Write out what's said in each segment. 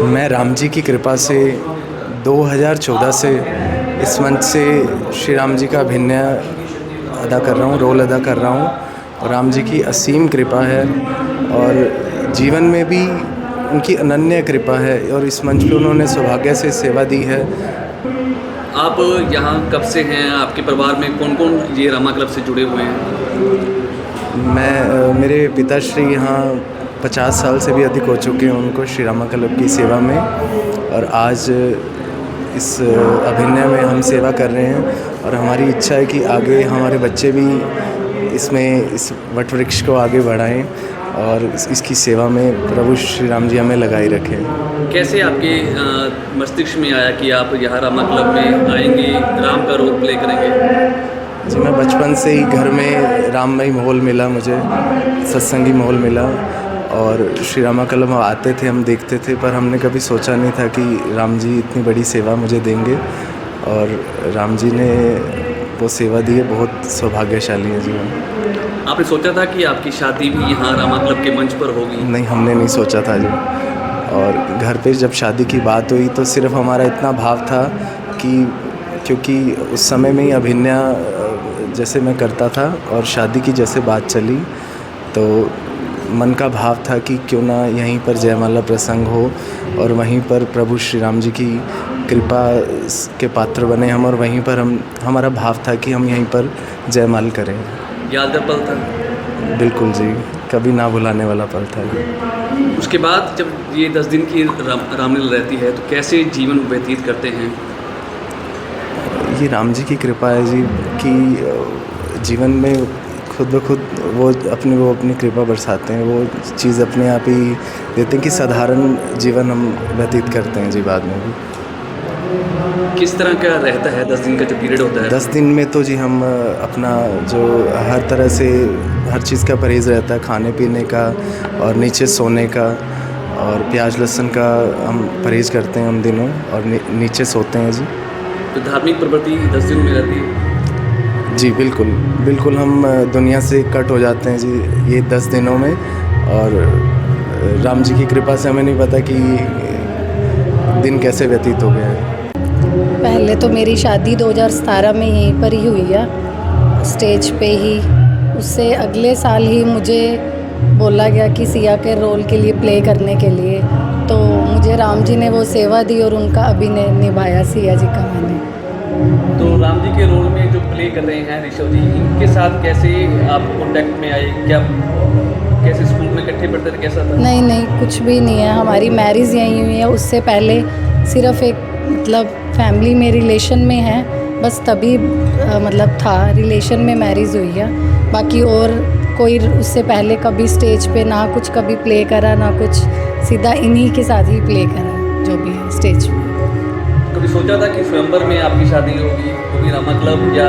मैं राम जी की कृपा से 2014 से इस मंच से श्री राम जी का अभिनय अदा कर रहा हूँ, रोल अदा कर रहा हूँ। और राम जी की असीम कृपा है और जीवन में भी उनकी अनन्य कृपा है और इस मंच पे उन्होंने सौभाग्य से सेवा दी है। आप यहाँ कब से हैं? आपके परिवार में कौन-कौन ये रामा क्लब से जुड़े हुए हैं? मेरे पिताश्री यहाँ 50 साल से भी अधिक हो चुके हैं उनको श्री रामा क्लब की सेवा में, और आज इस अभिनय में हम सेवा कर रहे हैं। और हमारी इच्छा है कि आगे हमारे बच्चे भी इस वट वृक्ष को आगे बढ़ाएं और इसकी सेवा में प्रभु श्री राम जी हमें लगाए रखें। कैसे आपके मस्तिष्क में आया कि आप यहाँ रामा क्लब में आएंगे, राम का रोल प्ले करेंगे? जी, मैं बचपन से ही घर में राममय माहौल मिला, मुझे सत्संगी माहौल मिला और श्री रामा क्लब हम आते थे, हम देखते थे, पर हमने कभी सोचा नहीं था कि राम जी इतनी बड़ी सेवा मुझे देंगे। और राम जी ने वो सेवा दी है, बहुत सौभाग्यशाली है जीवन। आपने सोचा था कि आपकी शादी भी यहाँ रामा क्लब के मंच पर होगी? नहीं, हमने नहीं सोचा था जी। और घर पे जब शादी की बात हुई तो सिर्फ हमारा इतना भाव था कि क्योंकि उस समय में ही अभिनय जैसे मैं करता था और शादी की जैसे बात चली तो मन का भाव था कि क्यों ना यहीं पर जयमाला प्रसंग हो और वहीं पर प्रभु श्री राम जी की कृपा के पात्र बने हम, और वहीं पर हमारा भाव था कि हम यहीं पर जयमाल करें। यादगार पल था? बिल्कुल जी, कभी ना भुलाने वाला पल था। उसके बाद जब ये 10 दिन की रामलीला रहती है तो कैसे जीवन व्यतीत करते हैं? ये राम जी की कृपा है जी कि जीवन में खुद ब खुद वो अपनी कृपा बरसाते हैं, वो चीज़ अपने आप ही देते हैं कि साधारण जीवन हम व्यतीत करते हैं जी बाद में भी। किस तरह का रहता है 10 दिन का जो पीरियड होता है? 10 दिन में तो जी हम अपना जो हर तरह से हर चीज़ का परहेज़ रहता है, खाने पीने का और नीचे सोने का, और प्याज लहसुन का हम परहेज़ करते हैं उन दिनों, और नीचे सोते हैं जी। तो धार्मिक प्रवृत्ति 10 दिन में रहती है? जी बिल्कुल, बिल्कुल हम दुनिया से कट हो जाते हैं जी ये 10 दिनों में। और राम जी की कृपा से हमें नहीं पता कि दिन कैसे व्यतीत हो गए हैं। पहले तो मेरी शादी 2017 में यहीं पर ही हुई है, स्टेज पे ही। उससे अगले साल ही मुझे बोला गया कि सिया के रोल के लिए प्ले करने के लिए, तो मुझे राम जी ने वो सेवा दी और उनका अभिनय निभाया सिया जी का मैंने। तो राम जी के रोल में जो प्ले कर रहे हैं ऋषभ जी, इनके साथ कैसे आप कॉन्टेक्ट में आए? क्या कैसे स्कूल में इकट्ठे पढ़ते थे, कैसा था? नहीं, कुछ भी नहीं है। हमारी मैरिज यहीं हुई है, उससे पहले सिर्फ एक मतलब फैमिली में रिलेशन में है, बस तभी मतलब था रिलेशन में मैरिज हुई है। बाकी और कोई उससे पहले कभी स्टेज पे ना कुछ कभी प्ले करा ना कुछ, सीधा इन्हीं के साथ ही प्ले करा जो भी है स्टेज पे। कभी सोचा था कि स्वयंवर में आपकी शादी होगी, वो भी रामा क्लब या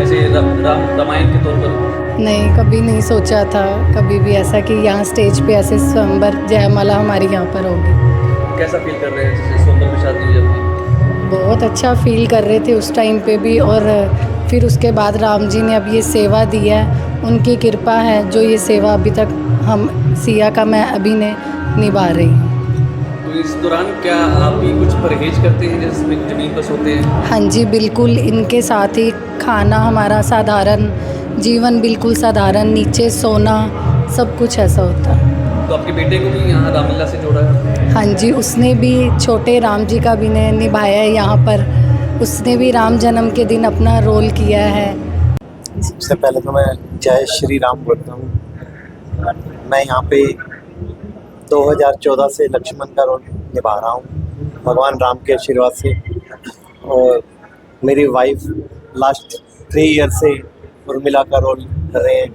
ऐसे रामायण के तौर पर? नहीं, कभी नहीं सोचा था कभी भी ऐसा कि यहाँ स्टेज पे ऐसे स्वयंवर जयमाला हमारी यहाँ पर होगी। कैसा फील कर रहे हैं जैसे स्वयंवर में शादी हुई आपकी? बहुत अच्छा फील कर रहे थे उस टाइम पे भी, और फिर उसके बाद राम जी ने अब ये सेवा दी है, उनकी कृपा है जो ये सेवा अभी तक हम सिया का मैं अभिनय निभा रही हूँ। तो इस दौरान क्या आप भी कुछ परहेज करते हैं जैसे ज़मीन पर सोते हैं? हाँ जी बिल्कुल, इनके साथ ही खाना हमारा साधारण, जीवन बिल्कुल साधारण, नीचे सोना, सब कुछ ऐसा होता है। तो आपके बेटे को भी यहाँ रामलीला से जोड़ा है? हाँ जी, उसने भी छोटे राम जी का अभिनय निभाया है यहाँ पर। उसने भी राम जन्म के दिन अपना रोल किया है। सबसे पहले तो मैं जय श्री राम बोलता हूँ। मैं यहाँ पे 2014 से लक्ष्मण का रोल निभा रहा हूँ भगवान राम के आशीर्वाद से, और मेरी वाइफ लास्ट 3 ईयर से उर्मिला का रोल कर रहे हैं,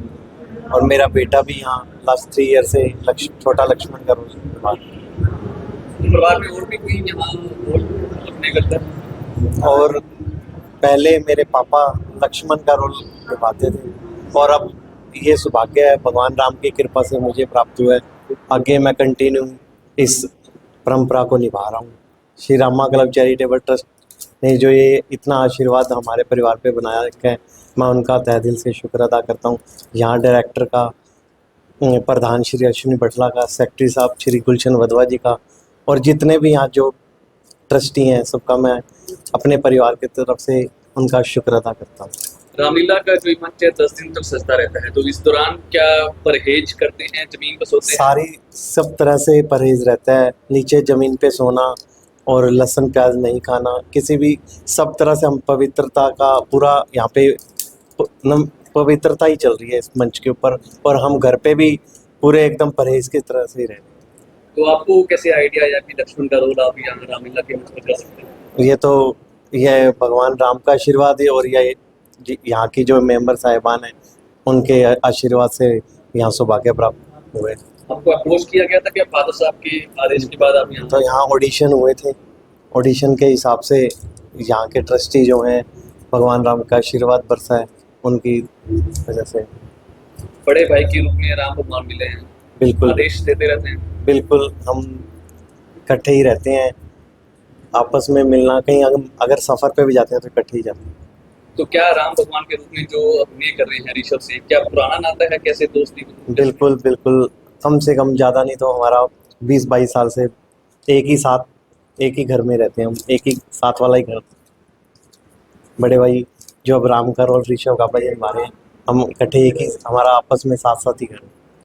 और मेरा बेटा भी यहाँ लास्ट 3 ईयर से छोटा लक्ष्मण का रोल निभा रहा है। परिवार में और भी कोई यहाँ रोल अपने करता है? और पहले मेरे पापा लक्ष्मण का रोल निभाते थे, और अब ये सौभाग्य है भगवान राम की कृपा से मुझे प्राप्त हुआ है, आगे मैं कंटिन्यू इस परंपरा को निभा रहा हूँ। Shri Rama club charitable trust ने जो ये इतना आशीर्वाद हमारे परिवार पे बनाया रखा है, मैं उनका तहे दिल से शुक्र अदा करता हूँ। यहाँ डायरेक्टर का, प्रधान श्री अश्विनी बटला का, सेक्रेटरी साहब श्री गुलशन वधवा जी का, और जितने भी यहाँ जो ट्रस्टी हैं सबका मैं अपने परिवार की तरफ से उनका शुक्र अदा करता हूँ। रामलीला का जो ये मंच है 10 दिन तक सजता रहता है, तो इस दौरान क्या परहेज करते हैं, जमीन पर सोते हैं? सारी सब तरह से परहेज रहता है, नीचे ज़मीन पे सोना और लहसुन प्याज नहीं खाना, किसी भी सब तरह से हम पवित्रता का पूरा यहाँ पे पवित्रता ही चल रही है इस मंच के ऊपर, और हम घर पे भी पूरे एकदम परहेज की तरह से ही रह रहे हैं। तो आपको कैसे आइडिया आया कि लक्ष्मण का रोल आप यहाँ रामलीला के मंच पर कर सकते हैं? ये भगवान राम का आशीर्वाद है, और ये यहाँ की जो मेंबर साहिबान हैं उनके आशीर्वाद से यहाँ सौभाग्य प्राप्त हुए। आपको अप्रोच किया गया था कि फादर साहब के आदेश के बाद आप यहाँ? तो यहाँ ऑडिशन हुए थे, ऑडिशन के हिसाब से यहाँ के ट्रस्टी जो हैं भगवान राम का आशीर्वाद बरसा है उनकी वजह से। बड़े भाई के रूप में राम भगवान मिले हैं, बिल्कुल आदेश देते रहते हैं। बिल्कुल, हम इकट्ठे ही रहते हैं, आपस में मिलना, कहीं अगर सफ़र पे भी जाते हैं तो इकट्ठे ही जाते हैं। तो क्या राम भगवान के रूप में जो अभिनय कर रहे हैं ऋषभ से, क्या पुराना नाता है, कैसे दोस्ती? बिल्कुल बिल्कुल, कम से कम ज़्यादा नहीं तो हमारा 20-22 साल से एक ही घर में रहते हैं हम, एक ही साथ वाला ही घर। बड़े भाई जो अब राम का रोल ऋषभ का भाई हमारे, हम इकट्ठे एक ही, हमारा आपस में साथ साथ ही घर।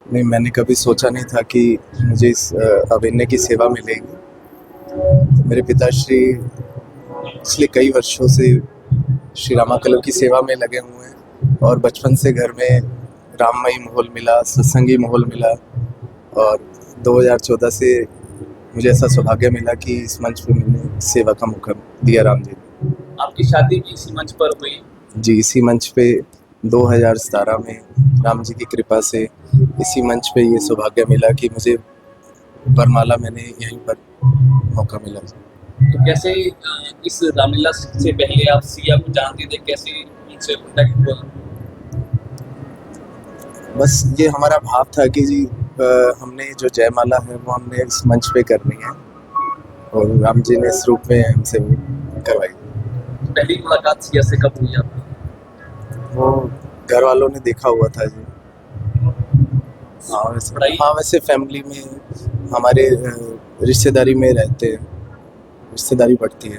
नहीं, मैंने कभी सोचा नहीं था कि मुझे इस अभिनय की सेवा मिलेगी। मेरे पिताश्री पिछले कई वर्षों से श्री रामा क्लब की सेवा में लगे हुए हैं, और बचपन से घर में राममयी माहौल मिला, सत्संगी माहौल मिला, और 2014 से मुझे ऐसा सौभाग्य मिला कि इस मंच पे मैंने सेवा का मौका दिया राम जी ने। आपकी शादी भी इसी मंच पर हुई? जी, इसी मंच पे 2017 में राम जी की कृपा से इसी मंच पे ये सौभाग्य मिला कि मुझे वरमाला मैंने यहीं पर मौका मिला। तो कैसे इस रामलीला से पहले आप सिया को जानते थे, कैसे उनसे कॉन्टैक्ट हुआ? बस ये हमारा भाव था कि जी हमने जो जयमाला है वो हमने इस मंच पे करनी है, और राम जी ने इस रूप में हमसे करवाई। पहली मुलाकात सिया से कब हुई आपकी? वो घर वालों ने देखा हुआ था जी। हाँ, वैसे फैमिली में हमारे रिश्तेदारी में रहते हैं, रिश्तेदारी बढ़ती है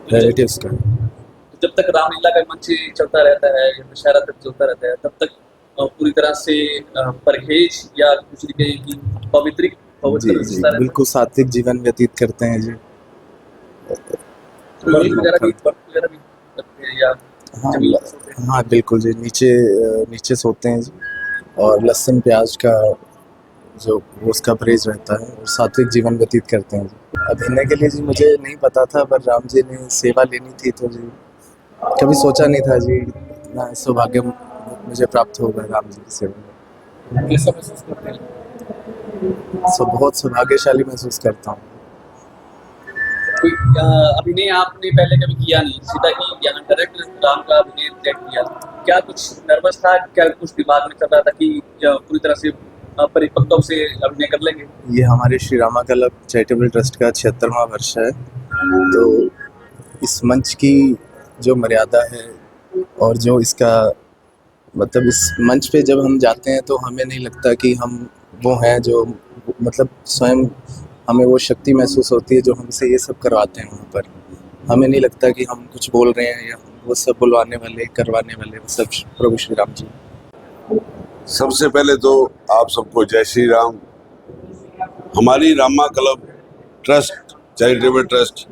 रिलेटिव्स का। जब तक रामलीला का मंच चलता रहता है या दशहरा तक चलता रहता है, तब तक पूरी तरह से परहेज या दूसरी कहीं की पवित्र जी, बिल्कुल सात्विक जीवन व्यतीत करते हैं जी। वगैरह भी करते हैं या हाँ बिल्कुल जी, नीचे सोते हैं जी, और लहसुन प्याज का जो उसका परहेज रहता है, और सात्विक जीवन व्यतीत करते हैं जी। अभिनय के लिए जी मुझे नहीं पता था, पर राम जी ने सेवा लेनी थी तो जी कभी सोचा नहीं था जी इतना सौभाग्य मुझे प्राप्त होगा राम जी की सेवा में। कैसा महसूस करते हैं? बहुत सौभाग्यशाली महसूस करता हूँ। कोई अभिनय आपने पहले कभी किया नहीं, सीधा ही यहाँ डायरेक्ट राम का अभिनय सेट किया, क्या कुछ नर्वस था, क्या कुछ दिमाग में चल रहा था कि पूरी तरह से परिपक्व से अभिनय कर लेंगे? ये हमारे Shri Rama club charitable trust का 76वां वर्ष है, तो इस मंच की जो मर्यादा है और जो इसका मतलब, इस मंच पे जब हम जाते हैं तो हमें नहीं लगता कि हम वो हैं जो, मतलब स्वयं हमें वो शक्ति महसूस होती है जो हमसे ये सब करवाते हैं वहाँ पर। हमें नहीं लगता कि हम कुछ बोल रहे हैं या वो सब बुलवाने वाले, करवाने वाले वो सब प्रभु श्री राम जी। सबसे पहले तो आप सबको जय श्री राम। हमारी Rama club trust, charitable trust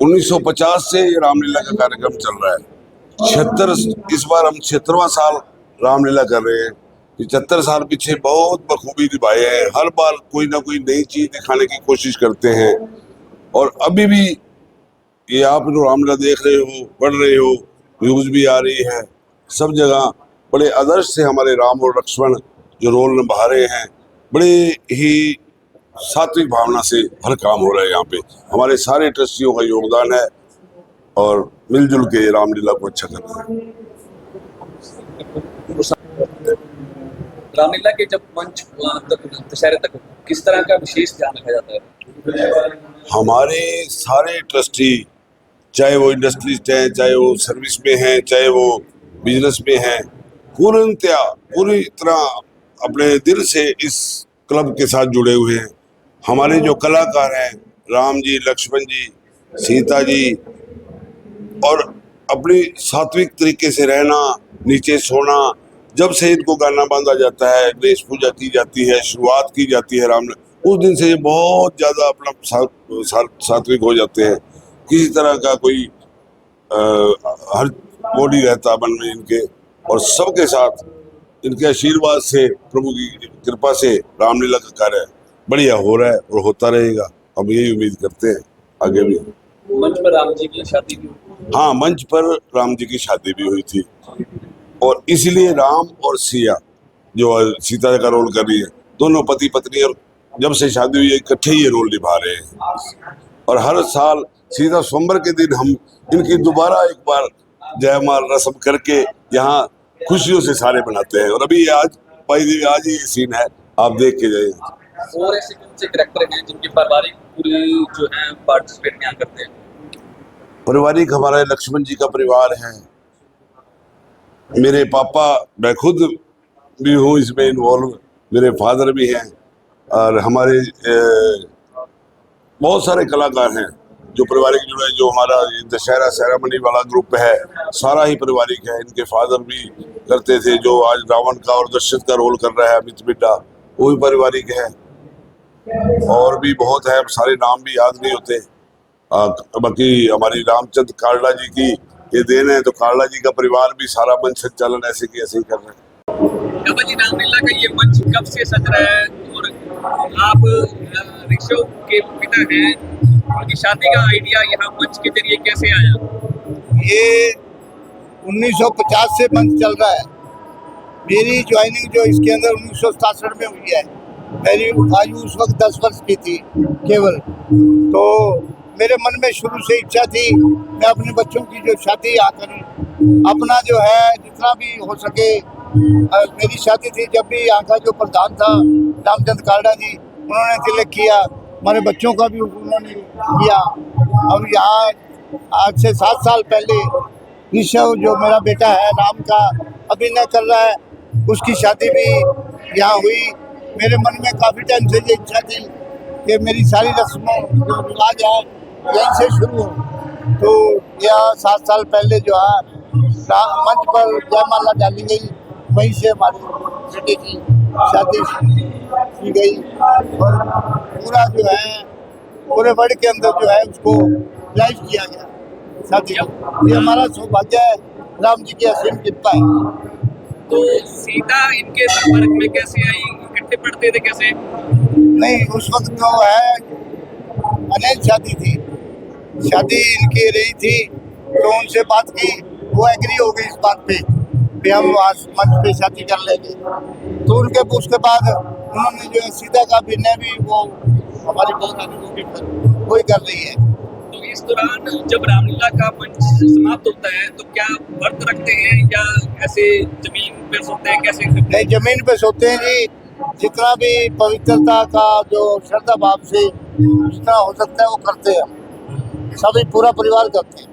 1950 से ये रामलीला का कार्यक्रम चल रहा है। 76 इस बार हम 76वां साल रामलीला कर रहे हैं। 75 साल पीछे बहुत बखूबी निभाए हैं, हर बार कोई ना कोई नई चीज दिखाने की कोशिश करते हैं, और अभी भी ये आप लोग रामलीला देख रहे हो, पढ़ रहे हो, न्यूज़ भी आ रही है, सब जगह बड़े आदर्श से हमारे राम और लक्ष्मण जो रोल निभा रहे हैं, बड़े ही सात्विक भावना से हर काम हो रहा है यहाँ पे। हमारे सारे ट्रस्टियों का योगदान है, और मिलजुल के रामलीला को अच्छा करना है। रामलीला के जब मंच दशहरे तक किस तरह का विशेष ध्यान रखा जाता है? हमारे सारे ट्रस्टी, चाहे वो इंडस्ट्रिस्ट हैं, चाहे वो सर्विस में हैं, चाहे वो बिजनेस में हैं, पूरी तरह अपने दिल से इस क्लब के साथ जुड़े हुए हैं। हमारे जो कलाकार हैं, राम जी, लक्ष्मण जी, सीता जी, और अपनी सात्विक तरीके से रहना, नीचे सोना, जब से इनको गाना बांधा जाता है, गणेश पूजा की जाती है, शुरुआत की जाती है राम, उस दिन से ये बहुत ज़्यादा अपना सात्विक हो जाते हैं। किसी तरह का कोई हर बॉडी रहता मन में इनके, और सबके साथ इनके आशीर्वाद से, प्रभु की कृपा से रामलीला का कार्य बढ़िया हो रहा है और होता रहेगा। हम यही उम्मीद करते हैं आगे भी। मंच पर राम जी की शादी भी हुई। हाँ, मंच पर राम जी की शादी भी हुई थी, और इसलिए राम और सिया जो सीता का रोल कर रही है, दोनों पति पत्नी, और जब से शादी हुई है इकट्ठे ही ये रोल निभा रहे हैं। और हर साल सीता स्वयंवर के दिन हम इनकी दोबारा एक बार जयमाल रस्म करके यहाँ खुशियों से सारे बनाते हैं। और अभी आज आज ही ये सीन है, आप देख के जाइए। और ऐसे कौन से कैरेक्टर हैं जिनके पारिवारिक पूरे जो है पार्टिसिपेट यहाँ करते हैं? पारिवारिक हमारे लक्ष्मण जी का परिवार है, मेरे पापा, मैं खुद भी हूँ इसमें इन्वॉल्व, मेरे फादर भी हैं, और हमारे बहुत सारे कलाकार हैं जो पारिवारिक जुड़े हैं। जो हमारा दशहरा सेरेमनी वाला ग्रुप है, सारा ही पारिवारिक है। इनके फादर भी करते थे, जो आज रावण का और दशरथ का रोल कर रहा है अमित बिड्डा, वो भी पारिवारिक है। और भी बहुत है, सारे नाम भी याद नहीं होते। बाकी हमारी रामचंद्र कालड़ा जी की ये देन है, तो कालड़ा जी का परिवार भी सारा मंच संचालन ऐसे की ऐसे ही कर रहे हैं। जी, रामलीला का ये मंच कब से सज रहा है, और आप ऋषभ के पिता हैं, उनकी शादी का आइडिया यहाँ मंच के जरिए कैसे आया? ये 1950 से मंच चल रहा है। मेरी ज्वाइनिंग जो इसके अंदर 1967 में हुई है। मेरी आयु उस वक्त 10 वर्ष की थी केवल। तो मेरे मन में शुरू से इच्छा थी मैं अपने बच्चों की जो शादी यहाँ करूँ, अपना जो है जितना भी हो सके। मेरी शादी थी जब भी यहाँ का जो प्रधान था रामचंद्र कालड़ा जी, उन्होंने तिलक किया, हमारे बच्चों का भी उन्होंने किया। अब यहाँ आज से 7 साल पहले ऋषभ जो मेरा बेटा है राम का अभिनय कर रहा है, उसकी शादी भी यहाँ हुई। मेरे मन में काफ़ी टाइम से ये इच्छा थी कि मेरी सारी रस्मों जो रिवाज है यहीं से शुरू हो। तो यह 7 साल पहले जो है मंच पर जयमाला डाली गई, वहीं से हमारे बेटे की शादी की गई। और पूरा जो है पूरे वर्ल्ड के अंदर जो है उसको लाइव किया गया शादी। ये हमारा सौभाग्य है, राम जी की असीम कृपा है। तो सीता इनके संपर्क में कैसे आई, इकट्ठे पढ़ते थे कैसे? नहीं, उस वक्त तो है अनैध शादी थी, शादी इनकी रही थी, तो उनसे बात की, वो एग्री हो गई इस बात पे कि हम आज मंच पे शादी कर लेंगे। तो उनके उसके बाद उन्होंने जो है सीता का अभिनय भी वो हमारी बहुत वही कर रही है। तो इस दौरान जब रामलीला का मंच समाप्त होता है तो क्या व्रत रखते हैं या ऐसे जमीन पे सोते हैं, कैसे? नहीं, जमीन पे सोते हैं जी। जितना भी पवित्रता का जो श्रद्धा भाव से जितना हो सकता है वो करते हैं, सभी पूरा परिवार करते हैं।